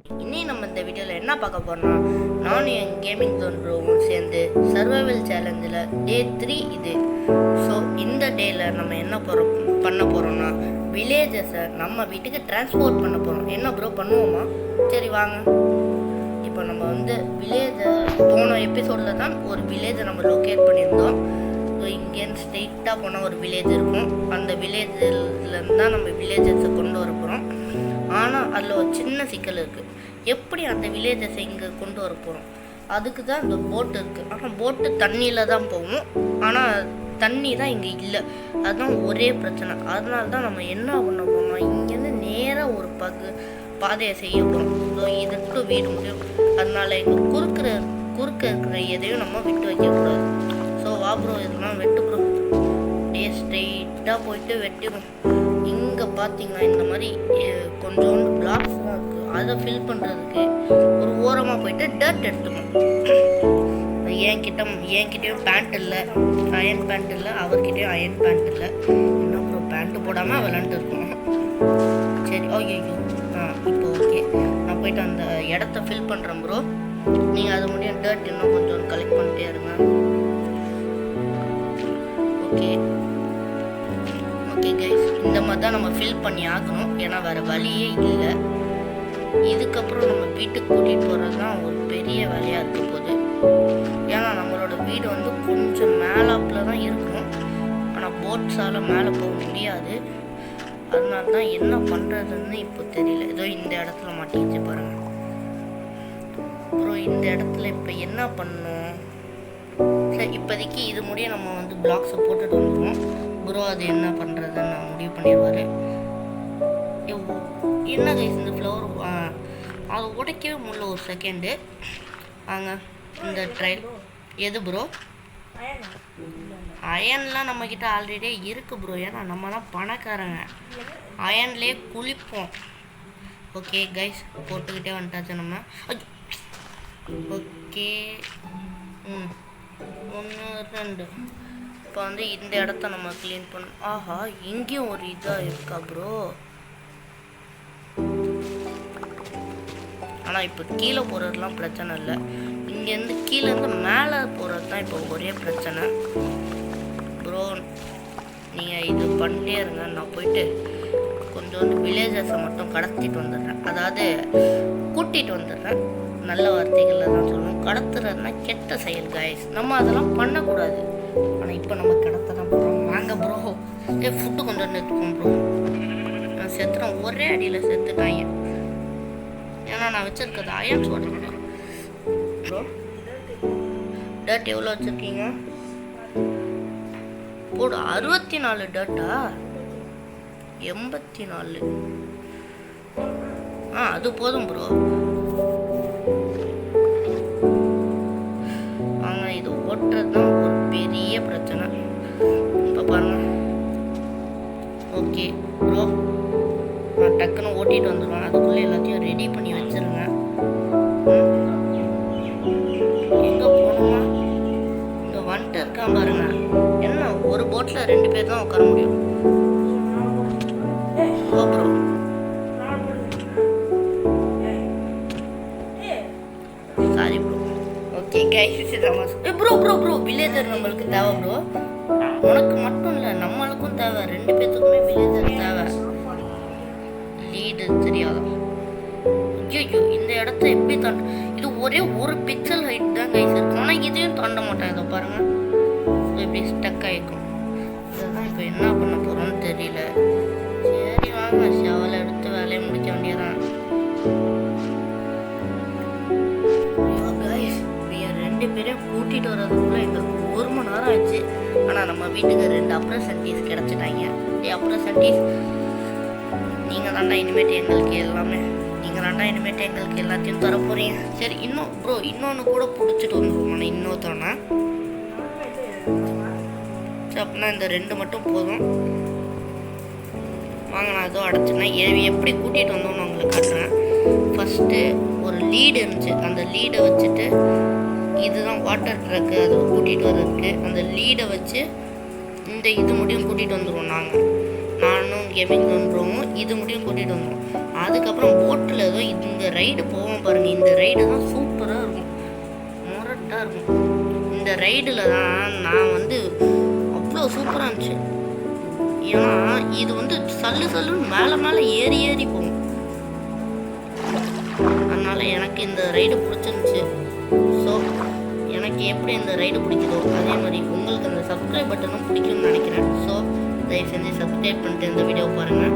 இன்னும் நம்ம இந்த வீடியோவில் என்ன பார்க்க போறோம்னா, நானும் என் கேமிங் ஜோன் ப்ரோவும் சேர்ந்து சர்வைவல் சேலஞ்சில் டே 3 இது. ஸோ இந்த டேயில் நம்ம என்ன பண்ண போகிறோம்னா, வில்லேஜஸை நம்ம வீட்டுக்கு டிரான்ஸ்போர்ட் பண்ண போகிறோம். என்ன ப்ரோ பண்ணுவோமா? சரி வாங்க. இப்போ நம்ம வில்லேஜை போன எபிசோடில் தான் ஒரு வில்லேஜை நம்ம லொக்கேட் பண்ணியிருந்தோம். ஸோ இங்கேருந்து ஸ்ட்ரெயிட்டாக போனால் ஒரு வில்லேஜ் இருக்கும். அந்த வில்லேஜிலேருந்து தான் நம்ம வில்லேஜஸை கொண்டு வர போகிறோம். ஆனால் அதில் ஒரு சின்ன சிக்கல் இருக்குது. எப்படி அந்த வில்லேஜஸை இங்கே கொண்டு வர போகிறோம்? அதுக்கு தான் இந்த போட்டு இருக்குது. ஆனால் போட்டு தண்ணியில் தான் போகும். ஆனால் தண்ணி தான் இங்கே இல்லை. அதுதான் ஒரே பிரச்சனை. அதனால தான் நம்ம என்ன பண்ண போகிறோம், இங்கேருந்து நேராக ஒரு பாதையை செய்ய போகிறோம். ஸோ இதுக்கு வீடு முடியும். அதனால இங்கே குறுக்க இருக்கிற எதையும் நம்ம விட்டு வைக்கக்கூடாது. ஸோ வா ப்ரோ, இதெல்லாம் வெட்டு ப்ரோ. ஸ்ட்ரெயிட்டாக போயிட்டு வெட்டிடும். இங்கே பார்த்தீங்கன்னா இந்த மாதிரி கொஞ்சோண்டு பிளாக்ஸ்லாம் இருக்குது. அதை ஃபில் பண்ணுறதுக்கு ஒரு ஓரமாக போயிட்டு டர்ட் எடுத்துக்கணும். என்கிட்டயும் பேண்ட் இல்லை, அயன் பேண்ட் இல்லை. அவர்கிட்டயும் அயன் பேண்ட் இல்லை. என்ன ப்ரோ, பேண்ட்டு போடாமல் விளாண்டுட்டு இருக்கோம். சரி, ஐயோ இப்போ ஓகே. நான் போயிட்டு அந்த இடத்த ஃபில் பண்ணுறேன் ப்ரோ. நீங்கள் அது முடியும் டர்ட் இன்னும் கொஞ்சம் கலெக்ட் பண்ணிட்டே இருங்க. ஓகே கைஸ், இந்த மாதிரி தான் நம்ம ஃபில் பண்ணி ஆகணும். ஏன்னா வேறு வழியே இல்லை. இதுக்கப்புறம் நம்ம வீட்டுக்கு கூட்டிகிட்டு போகிறது தான் ஒரு பெரிய வேலையாக இருக்க போகுது. ஏன்னா நம்மளோட வீடு கொஞ்சம் மேலாப்பில் தான் இருக்கும். ஆனால் போட்ஸால் மேலே போக முடியாது. அதனால தான் என்ன பண்ணுறதுன்னு இப்போ தெரியல. ஏதோ இந்த இடத்துல மாட்டிக்கிச்சு பாருங்கள். அப்புறம் இந்த இடத்துல இப்போ என்ன பண்ணணும்? சரி, இப்போதைக்கு இது முடிய நம்ம பிளாக்ஸை போட்டுட்டு வந்துடுவோம். ப்ரோ அது என்ன பண்ணுறதுன்னு நான் முடிவு பண்ணிடுவார். என்ன கைஸ், இந்த ஃப்ளவர் அதை உடைக்கவே முடியல ஒரு செகண்டு. வாங்க இந்த ட்ரையல். எது ப்ரோ? அயன்லாம் நம்மக்கிட்ட ஆல்ரெடி இருக்குது ப்ரோ. ஏன்னா நம்ம தான் பணக்காரங்க, அயன்லேயே குளிப்போம். ஓகே கைஸ், போட்டுக்கிட்டே வந்துட்டாச்சு நம்ம. ஓகே, 1 2. இப்போ இந்த இடத்த நம்ம க்ளீன் பண்ணணும். ஆஹா, இங்கேயும் ஒரு இதாக இருக்கா ப்ரோ. ஆனால் இப்போ கீழே போகிறதுலாம் பிரச்சனை இல்லை. இங்கேருந்து கீழேருந்து மேலே போகிறது தான் இப்போ ஒரே பிரச்சனை ப்ரோ. நீங்கள் இது பண்ணிட்டே இருங்க. நான் போயிட்டு கொஞ்சோண்டு வில்லேஜஸை மட்டும் கடத்திட்டு வந்துடுறேன். அதாவது கூட்டிகிட்டு வந்துடுறேன். நல்ல வார்த்தைகளில் தான் சொல்லணும். கடத்துறதுனா கெட்ட செயல் கைஸ். நம்ம அதெல்லாம் பண்ணக்கூடாது. ஆனால் இப்போ நம்ம கடத்த தான் போகிறோம். வாங்க ப்ரோ. ஃபுட்டு கொஞ்சம் எடுத்துக்கோம் ப்ரோ. நான் செத்துறேன், ஒரே அடியில் செத்துட்டாங்க. ஏன்னா நான் வச்சுருக்கிறது அயன் சோடு ப்ரோ. டர்ட் எவ்வளோ வச்சுருக்கீங்க? போடு. 64 டர்ட்டா? 84. அது போதும் ப்ரோ. வாங்க, இது ஓட்டுறது தான் ஒரு பெரிய பிரச்சனை. இப்போ பாருங்க. ஓகே ப்ரோ, நான் டக்குன்னு ஓட்டிகிட்டு வந்துடுவேன். அதுக்குள்ளே எல்லாத்தையும் ரெடி பண்ணி வச்சுருங்க. எங்கே போகணுமா? இங்கே வந்துட்டு இருக்கான் பாருங்க. என்ன, ஒரு போட்டில் 2 பேர் தான் உட்கார முடியும். Oh bro, sorry bro. Okay guys, bro villager நம்மளுக்கு தேவை ப்ரோ. உனக்கு மட்டும் இல்லை, நம்மளுக்கும் தேவை. 2 பேர்த்துக்குமே வில்லேஜர் தேவை. லீடு தெரியாதா? ஐயோ, இந்த இடத்த எப்படி தாண்ட? இது ஒரே ஒரு பிக்சல் ஹைட் தான் கைஸ் இருக்கும். ஆனால் இதையும் தாண்ட மாட்டேன். இதை பாருங்க, இப்படி ஸ்டக் ஆகிக்கும். இதுதான் இப்போ என்ன பண்ண போகிறோம்னு தெரியல. சரி வாங்க, ஷவலை எடுத்து வேலையை முடிக்க வேண்டியதான். கைஸ், 2 பேரையும் கூட்டிகிட்டு வர்றதுக்குள்ள எங்களுக்கு 1 மணி நேரம் ஆச்சு. ஆனால் நம்ம வீட்டுக்கு 2 அப்ரசன்டீஸ் கிடச்சிட்டாங்க. அப்ரசன்டீஸ், நீங்கள் தாண்டா இனிமேட்டு எங்களுக்கு எல்லாமே. நீங்கள் தாண்டா இனிமேட்டு எங்களுக்கு எல்லாத்தையும் தர போகிறீங்க. சரி, இன்னும் ப்ரோ இன்னொன்று கூட பிடிச்சிட்டு வந்துடுவோம். இன்னொருத்தவனா? சரி, அப்படின்னா இந்த 2 மட்டும் போதும். வாங்க, நான் ஏதோ அடைச்சினா எப்படி கூட்டிகிட்டு வந்தோம்னு உங்களுக்கு காட்டுறேன். ஃபஸ்ட்டு ஒரு லீடு இருந்துச்சு. அந்த லீடை வச்சுட்டு, இதுதான் வாட்டர் ட்ரக்கு, அதை கூட்டிகிட்டு வர்றதுக்கு. அந்த லீடை வச்சு இது முடியும் கூட்டிகிட்டு வந்துடுவோம். நானும் கேமிங் பண்ணுறோமோ இது முடியும் கூட்டிகிட்டு வந்துடும். அதுக்கப்புறம் போட்டில் ஏதோ இந்த ரைடு போவோம் பாருங்கள். இந்த ரைடு தான் சூப்பராக இருக்கும், முரட்டாக இருக்கும். இந்த ரைடில் தான் நான் வந்து அவ்வளோ சூப்பராக இருந்துச்சு. ஏன்னா இது வந்து சல்லுன்னு மேலே ஏறி ஏறி போகும். அதனால் எனக்கு இந்த ரைடு பிடிச்சிருந்துச்சு. ஸோ எனக்கு எப்படி இந்த ரைடு பிடிக்குதோ அதே மாதிரி உங்களுக்கு அந்த சப்ஸ்கிரைப் பட்டனும் பிடிக்கும்னு நினைக்கிறேன். ஸோ தயவு செஞ்சு சப்ஸ்கிரைப் பண்ணிட்டு இந்த வீடியோ பாருங்கள்.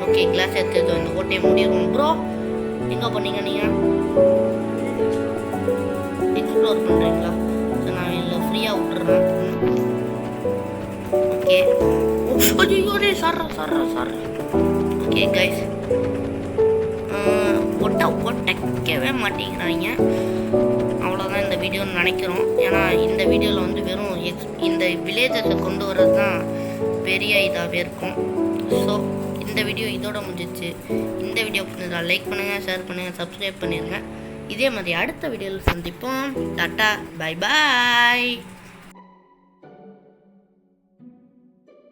ஓகே, கிளாஸ் எடுத்து இந்த ஓட்டையை முடியும். ப்ரோ எங்கே பண்ணீங்க நீங்கள்? எக்ஸ்ப்ளோர் பண்ணுறீங்களா? ஸோ நான் இல்லை ஃப்ரீயாக விட்டுறேன். ஓகே, ஐயோடே சார். ஓகே கைஸ், ஒட்டக்கவே மாட்டேங்கிறாங்க. அவ்வளோதான் இந்த வீடியோன்னு நினைக்கிறோம். ஏன்னா இந்த வீடியோவில் வந்து வெறும் இந்த வில்லேஜஸை கொண்டு வர்றது தான் பெரிய இதாகவே இருக்கும். ஸோ இந்த வீடியோ இதோட முடிஞ்சிச்சு. இந்த வீடியோ பிடிச்சதா லைக் பண்ணுங்கள், ஷேர் பண்ணுங்கள், சப்ஸ்கிரைப் பண்ணிடுங்க. இதே மாதிரி அடுத்த வீடியோவில் சந்திப்போம். Tata, bye bye.